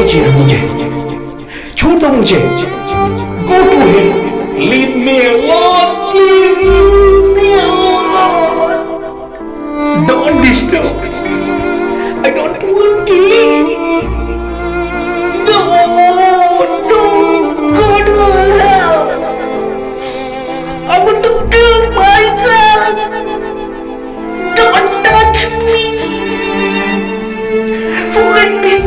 जीना मुझे, छोड़ दो मुझे, go to him, leave me alone, please leave me alone, don't disturb, I don't want to leave, no, no, go to hell, I want to kill myself, don't touch me, forget me.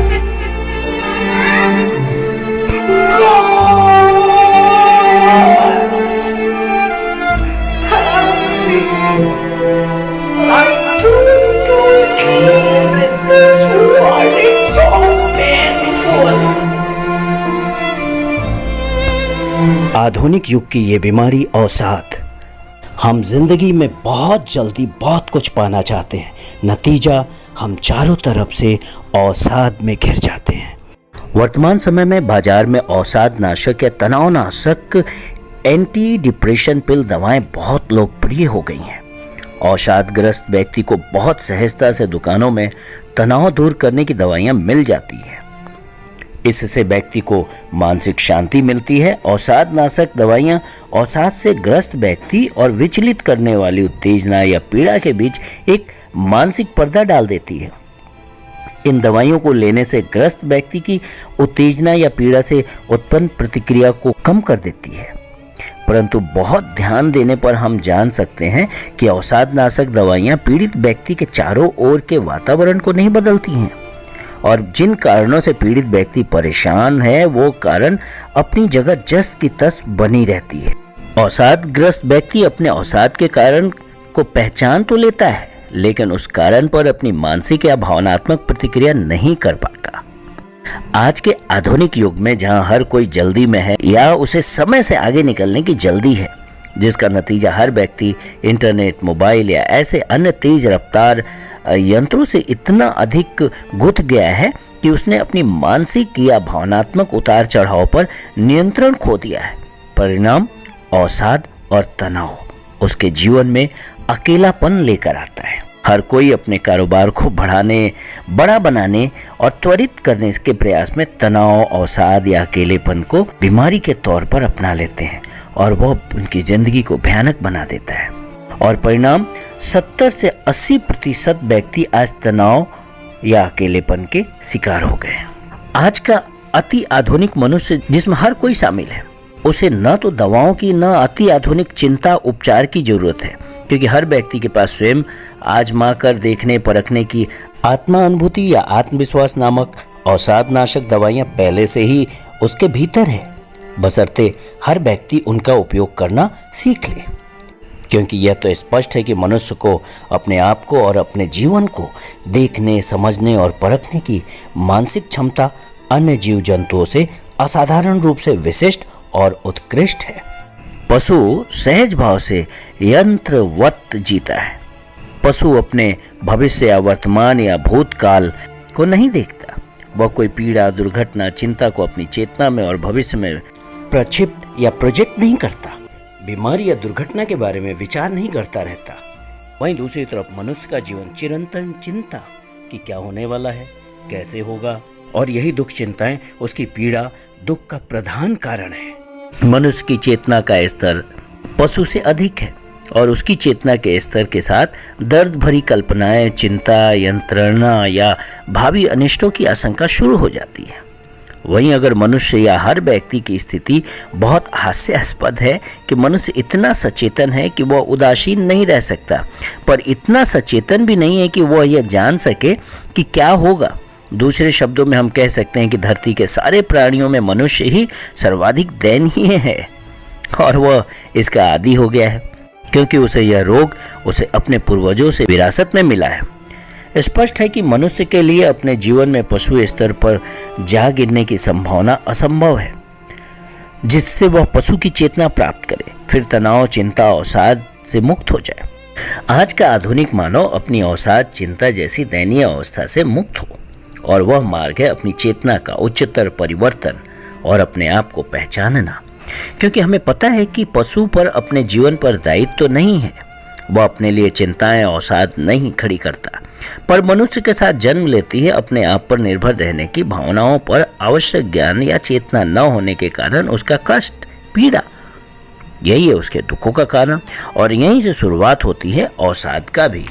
आधुनिक युग की ये बीमारी अवसाद। हम जिंदगी में बहुत जल्दी बहुत कुछ पाना चाहते हैं, नतीजा हम चारों तरफ से अवसाद में घिर जाते हैं। वर्तमान समय में बाजार में अवसाद नाशक या तनाव नाशक एंटी डिप्रेशन पिल दवाएं बहुत लोकप्रिय हो गई हैं। अवसादग्रस्त व्यक्ति को बहुत सहजता से दुकानों में तनाव दूर करने की दवाइयां मिल जाती हैं। इससे व्यक्ति को मानसिक शांति मिलती है। अवसाद नाशक दवाइयां अवसाद से ग्रस्त व्यक्ति और विचलित करने वाली उत्तेजना या पीड़ा के बीच एक मानसिक पर्दा डाल देती है। इन दवाइयों को लेने से ग्रस्त व्यक्ति की उत्तेजना या पीड़ा से उत्पन्न प्रतिक्रिया को कम कर देती है। परंतु बहुत ध्यान देने पर हम जान सकते हैं कि अवसादनाशक दवाइयां पीड़ित व्यक्ति के चारों ओर के वातावरण को नहीं बदलती हैं और जिन कारणों से पीड़ित व्यक्ति परेशान है वो कारण अपनी जगह जस की तस बनी रहती है। अवसादग्रस्त व्यक्ति अपने अवसाद के कारण को पहचान तो लेता है, लेकिन उस कारण पर अपनी मानसिक या भावनात्मक प्रतिक्रिया नहीं कर पाता। आज के आधुनिक युग में जहां हर कोई जल्दी में है या उसे समय से आगे निकलने की जल्दी है, जिसका नतीजा हर व्यक्ति इंटरनेट, मोबाइल या ऐसे अन्य तेज रफ्तार यंत्रों से इतना अधिक गुथ गया है कि उसने अपनी मानसिक या भावनात्मक उतार चढ़ाव पर नियंत्रण खो दिया है। परिणाम अवसाद और तनाव उसके जीवन में अकेलापन लेकर आता है। हर कोई अपने कारोबार को बढ़ाने, बड़ा बनाने और त्वरित करने के प्रयास में तनाव, अवसाद या अकेलेपन को बीमारी के तौर पर अपना लेते हैं और वह उनकी जिंदगी को भयानक बना देता है। और परिणाम 70 से 80% व्यक्ति आज तनाव या अकेलेपन के शिकार हो गए। आज का अति आधुनिक मनुष्य जिसमें हर कोई शामिल है, उसे न तो दवाओं की न अति आधुनिक चिंता उपचार की जरूरत है, क्योंकि हर व्यक्ति के पास स्वयं आजमा कर देखने परखने की आत्मा अनुभूति या आत्मविश्वास नामक अवसादनाशक दवाइयां पहले से ही उसके भीतर है, बशर्ते हर व्यक्ति उनका उपयोग करना सीख ले। क्योंकि यह तो स्पष्ट है कि मनुष्य को अपने आप को और अपने जीवन को देखने, समझने और परखने की मानसिक क्षमता अन्य जीव जंतुओं से असाधारण रूप से विशिष्ट और उत्कृष्ट है। पशु सहज भाव से यंत्रवत जीता है। पशु अपने भविष्य या वर्तमान या भूतकाल को नहीं देखता। वह कोई पीड़ा, दुर्घटना, चिंता को अपनी चेतना में और भविष्य में प्रक्षिप्त या प्रोजेक्ट नहीं करता। बीमारी या दुर्घटना के बारे में विचार नहीं करता रहता। वहीं दूसरी तरफ मनुष्य का जीवन चिरंतन चिंता कि क्या होने वाला है, कैसे होगा, और यही दुख चिंताएं उसकी पीड़ा, दुख का प्रधान कारण है। मनुष्य की चेतना का स्तर पशु से अधिक है और उसकी चेतना के स्तर के साथ दर्द भरी कल्पनाएं, चिंता, यंत्रणा या भावी अनिष्टों की आशंका शुरू हो जाती है। वहीं अगर मनुष्य या हर व्यक्ति की स्थिति बहुत हास्यास्पद है कि मनुष्य इतना सचेतन है कि वह उदासीन नहीं रह सकता, पर इतना सचेतन भी नहीं है कि वह यह जान सके कि क्या होगा। दूसरे शब्दों में हम कह सकते हैं कि धरती के सारे प्राणियों में मनुष्य ही सर्वाधिक दयनीय है और वह इसका आदी हो गया है, क्योंकि उसे यह रोग उसे अपने पूर्वजों से विरासत में मिला है। स्पष्ट है कि मनुष्य के लिए अपने जीवन में पशु स्तर पर जा गिरने की संभावना असंभव है, जिससे वह पशु की चेतना प्राप्त करे, फिर तनाव, चिंता, अवसाद से मुक्त हो जाए। आज का आधुनिक मानव अपनी अवसाद, चिंता जैसी दयनीय अवस्था से मुक्त हो, और वह मार्ग है अपनी चेतना का उच्चतर परिवर्तन और अपने आप को पहचानना। क्योंकि हमें पता है कि पशु पर अपने जीवन पर दायित्व तो नहीं है, वह अपने लिए चिंताएं अवसाद नहीं खड़ी करता, पर मनुष्य के साथ जन्म लेती है अपने आप पर निर्भर रहने की भावनाओं पर आवश्यक ज्ञान या चेतना न होने के कारण उसका कष्ट, पीड़ा, यही है उसके दुखों का कारण, और यहीं से शुरुआत होती है अवसाद का भी।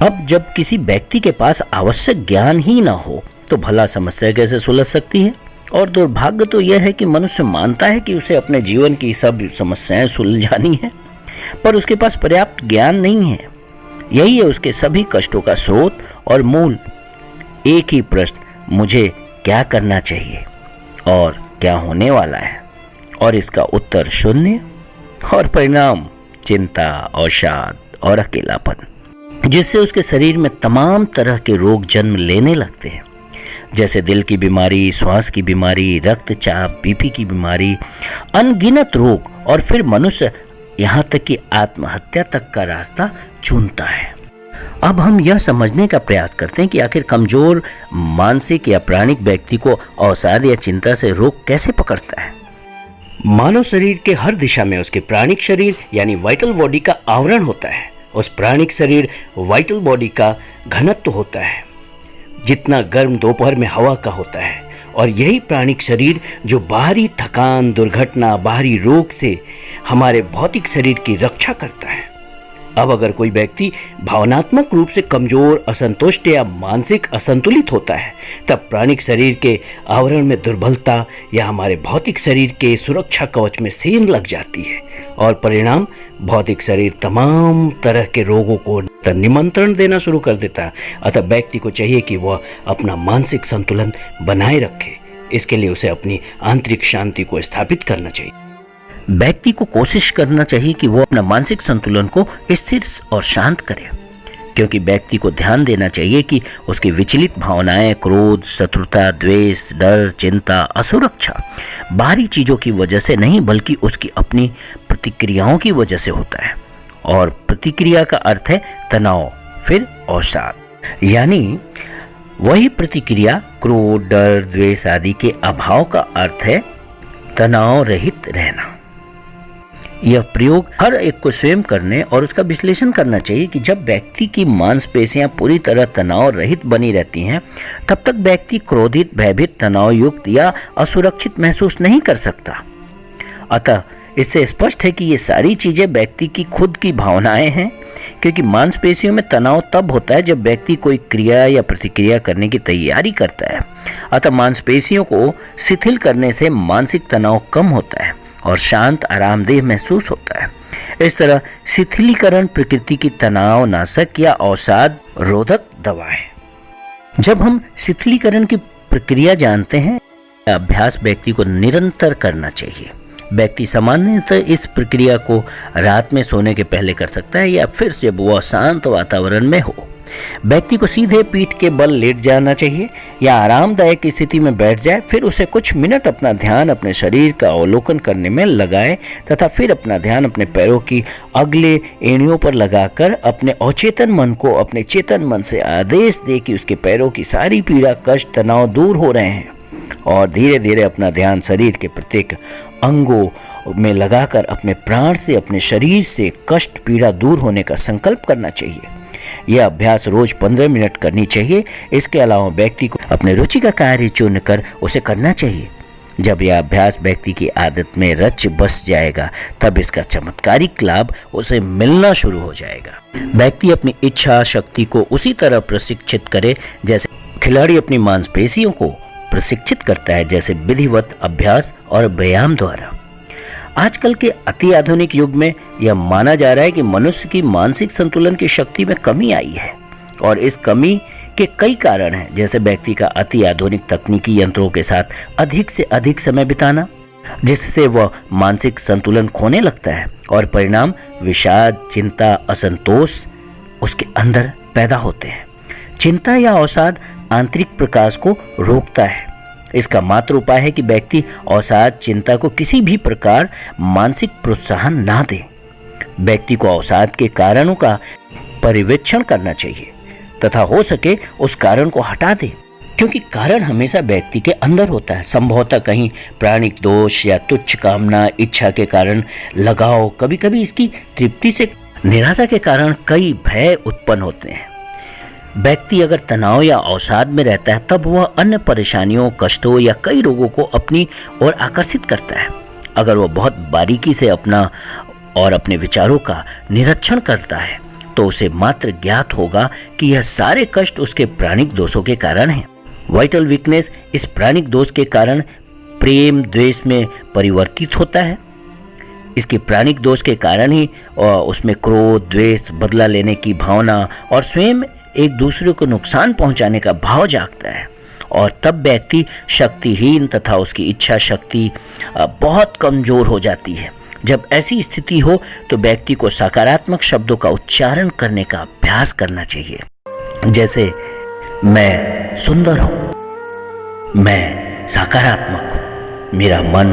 अब जब किसी व्यक्ति के पास आवश्यक ज्ञान ही ना हो तो भला समस्या कैसे सुलझ सकती है? और दुर्भाग्य तो यह है कि मनुष्य मानता है कि उसे अपने जीवन की सब समस्याएं सुलझानी है, पर उसके पास पर्याप्त ज्ञान नहीं है। यही है उसके सभी कष्टों का स्रोत और मूल। एक ही प्रश्न, मुझे क्या करना चाहिए और क्या होने वाला है, और इसका उत्तर शून्य, और परिणाम चिंता, अवसाद और अकेलापन, जिससे उसके शरीर में तमाम तरह के रोग जन्म लेने लगते हैं, जैसे दिल की बीमारी, श्वास की बीमारी, रक्तचाप, बीपी की बीमारी, अनगिनत रोग, और फिर मनुष्य यहाँ तक कि आत्महत्या तक का रास्ता चुनता है। अब हम यह समझने का प्रयास करते हैं कि आखिर कमजोर मानसिक या प्राणिक व्यक्ति को अवसाद या चिंता से रोग कैसे पकड़ता है। मानव शरीर के हर दिशा में उसके प्राणिक शरीर यानी वाइटल बॉडी का आवरण होता है। उस प्राणिक शरीर वाइटल बॉडी का घनत्व होता है जितना गर्म दोपहर में हवा का होता है, और यही प्राणिक शरीर जो बाहरी थकान, दुर्घटना, बाहरी रोग से हमारे भौतिक शरीर की रक्षा करता है। अब अगर कोई व्यक्ति भावनात्मक रूप से कमजोर, असंतुष्ट या मानसिक असंतुलित होता है, तब प्राणिक शरीर के आवरण में दुर्बलता या हमारे भौतिक शरीर के सुरक्षा कवच में सेंध लग जाती है, और परिणाम भौतिक शरीर तमाम तरह के रोगों को निमंत्रण देना शुरू कर देता है। अतः व्यक्ति को चाहिए कि वह अपना मानसिक संतुलन बनाए रखे। इसके लिए उसे अपनी आंतरिक शांति को स्थापित करना चाहिए। व्यक्ति को कोशिश करना चाहिए कि वो अपना मानसिक संतुलन को स्थिर और शांत करे, क्योंकि व्यक्ति को ध्यान देना चाहिए कि उसकी विचलित भावनाएं, क्रोध, शत्रुता, द्वेष, डर, चिंता, असुरक्षा बाहरी चीजों की वजह से नहीं बल्कि उसकी अपनी प्रतिक्रियाओं की वजह से होता है। और प्रतिक्रिया का अर्थ है तनाव, फिर अवसाद, यानी वही प्रतिक्रिया क्रोध, डर, द्वेष आदि के अभाव का अर्थ है तनाव रहित रहना। यह प्रयोग हर एक को स्वयं करने और उसका विश्लेषण करना चाहिए कि जब व्यक्ति की मांसपेशियां पूरी तरह तनाव रहित बनी रहती हैं, तब तक व्यक्ति क्रोधित, भयभीत, तनाव युक्त या असुरक्षित महसूस नहीं कर सकता। अतः इससे स्पष्ट है कि ये सारी चीजें व्यक्ति की खुद की भावनाएं हैं, क्योंकि मांसपेशियों में तनाव तब होता है जब व्यक्ति कोई क्रिया या प्रतिक्रिया करने की तैयारी करता है। अतः मांसपेशियों को शिथिल करने से मानसिक तनाव कम होता है और शांत, आरामदेह महसूस होता है। इस तरह शिथिलीकरण प्रकृति की तनाव नाशक या अवसाद रोधक दवा है। जब हम शिथिलीकरण की प्रक्रिया जानते हैं, अभ्यास व्यक्ति को निरंतर करना चाहिए। व्यक्ति सामान्यतः इस प्रक्रिया को रात में सोने के पहले कर सकता है या फिर जब वह शांत वातावरण में हो। व्यक्ति को सीधे पीठ के बल लेट जाना चाहिए या आरामदायक स्थिति में बैठ जाए, फिर उसे कुछ मिनट अपना ध्यान अपने शरीर का अवलोकन करने में लगाए तथा फिर अपना ध्यान अपने पैरों की अगले एड़ियों पर लगाकर अपने अचेतन मन को अपने चेतन मन से आदेश दे कि उसके पैरों की सारी पीड़ा, कष्ट, तनाव दूर हो रहे हैं, और धीरे धीरे अपना ध्यान शरीर के प्रत्येक अंगों में लगाकर अपने प्राण से, अपने शरीर से कष्ट, पीड़ा दूर होने का संकल्प करना चाहिए। यह अभ्यास रोज 15 मिनट करनी चाहिए। इसके अलावा व्यक्ति को अपने रुचि का कार्य चुनकर उसे करना चाहिए। जब यह अभ्यास व्यक्ति की आदत में रच बस जाएगा, तब इसका चमत्कारिक लाभ उसे मिलना शुरू हो जाएगा। व्यक्ति अपनी इच्छा शक्ति को उसी तरह प्रशिक्षित करे जैसे खिलाड़ी अपनी मांसपेशियों को प्रशिक्षित करता है, जैसे विधिवत अभ्यास और व्यायाम द्वारा। आजकल के अति आधुनिक युग में यह माना जा रहा है कि मनुष्य की मानसिक संतुलन की शक्ति में कमी आई है, और इस कमी के कई कारण हैं, जैसे व्यक्ति का अति आधुनिक तकनीकी यंत्रों के साथ अधिक से अधिक समय बिताना, जिससे वह मानसिक संतुलन खोने लगता है, और परिणाम विषाद, चिंता, असंतोष उसके अंदर पैदा होते हैं। चिंता या अवसाद आंतरिक प्रकाश को रोकता है। इसका मात्र उपाय है कि व्यक्ति अवसाद, चिंता को किसी भी प्रकार मानसिक प्रोत्साहन ना दे। व्यक्ति को अवसाद के कारणों का परिवेक्षण करना चाहिए तथा हो सके उस कारण को हटा दे, क्योंकि कारण हमेशा व्यक्ति के अंदर होता है। संभवतः कहीं प्राणिक दोष या तुच्छ कामना, इच्छा के कारण लगाव, कभी कभी इसकी तृप्ति से निराशा के कारण कई भय उत्पन्न होते हैं। व्यक्ति अगर तनाव या अवसाद में रहता है तब वह अन्य परेशानियों, कष्टों या कई रोगों को अपनी ओर आकर्षित करता है। अगर वह बहुत बारीकी से अपने विचारों का निरीक्षण करता है तो उसे मात्र ज्ञात होगा कि यह सारे कष्ट उसके प्राणिक दोषों के कारण हैं। वाइटल वीकनेस इस प्राणिक दोष के कारण प्रेम द्वेष में परिवर्तित होता है। इसके प्राणिक दोष के कारण ही उसमें क्रोध, द्वेष, बदला लेने की भावना और स्वयं एक दूसरे को नुकसान पहुंचाने का भाव जागता है। और तब व्यक्ति शक्तिहीन तथा उसकी इच्छा शक्ति बहुत कमजोर हो जाती है। जब ऐसी स्थिति हो तो व्यक्ति को सकारात्मक शब्दों का उच्चारण करने का अभ्यास करना चाहिए, जैसे मैं सुंदर हूं, मैं सकारात्मक हूं, मेरा मन,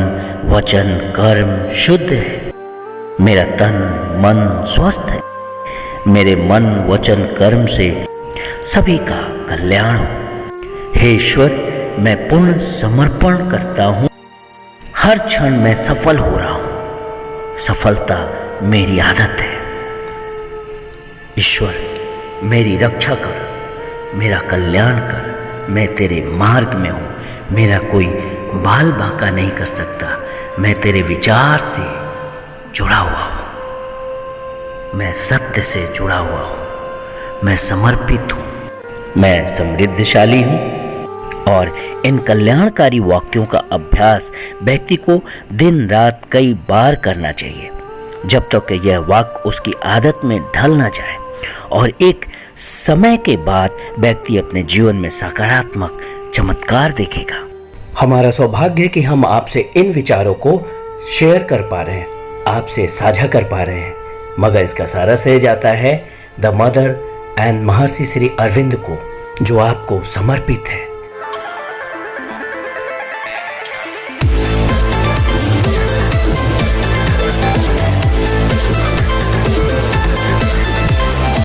वचन, कर्म शुद्ध है, मेरा तन मन स्वस्थ है, मेरे मन, वचन, कर्म से सभी का कल्याण हो। हे ईश्वर, मैं पूर्ण समर्पण करता हूं, हर क्षण मैं सफल हो रहा हूं, सफलता मेरी आदत है। ईश्वर, मेरी रक्षा कर, मेरा कल्याण कर, मैं तेरे मार्ग में हूं, मेरा कोई बाल बांका नहीं कर सकता, मैं तेरे विचार से जुड़ा हुआ हूं, मैं सत्य से जुड़ा हुआ हूं, मैं समर्पित हूं, मैं समृद्धशाली हूं। और इन कल्याणकारी वाक्यों का अभ्यास व्यक्ति को दिन रात कई बार करना चाहिए, जब तक कि यह वाक्य उसकी आदत में ढल ना जाए। और एक समय के बाद व्यक्ति अपने जीवन में सकारात्मक चमत्कार देखेगा। हमारा सौभाग्य है कि हम आपसे इन विचारों को शेयर कर पा रहे हैं, आपसे साझा कर पा रहे हैं, मगर इसका सारा श्रेय जाता है द मदर एंड महर्षि श्री अरविंद को, जो आपको समर्पित है।